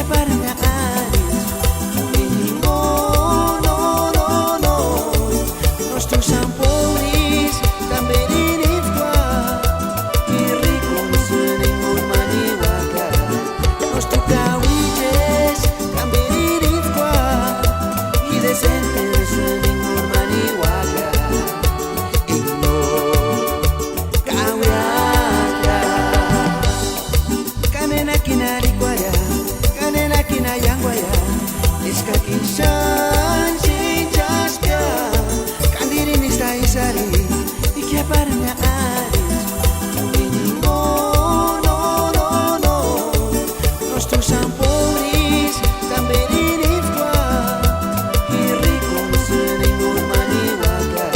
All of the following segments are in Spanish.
parnya aris Domingo, no, no, no Nós tu samporis Tamberirit kwa Irikon seningun maniwaka Nós tu kawijes Tamberirit kwa Idesenter seningun maniwaka Ino kawiaka Kanena kinari kwaya Kanena kina yangwaya Iska kishan sinjaspia Kandiri nista isari Ikia parnya aris Domingo, no, no, no Nós tu samporis Tamberirit kwa Irikon seningun maniwaka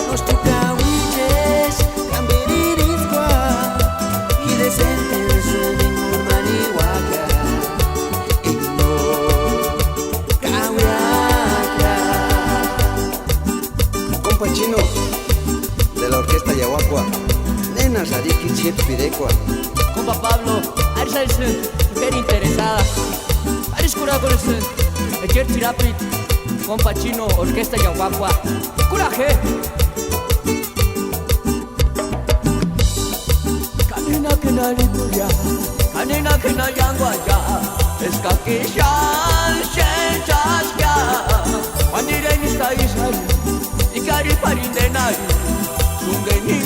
Nós tu kawijes Tamberirit kwa Idesenter seningun maniwaka Ino kawiaka Compa Chino, de la orquesta Yaguacua, nena Sariki Chiep Pirecua. Compa Pablo, Arsalsın, super interesada. Aris Curagorsın, Ejer Tirapit, Compa Chino, Orquesta Yaguacua. Coraje! Kanina kenali kuya, kanina kenal yangwaya. Eska kishan senjaspia. Mandire nista isari, ikari parindenari. Sungenin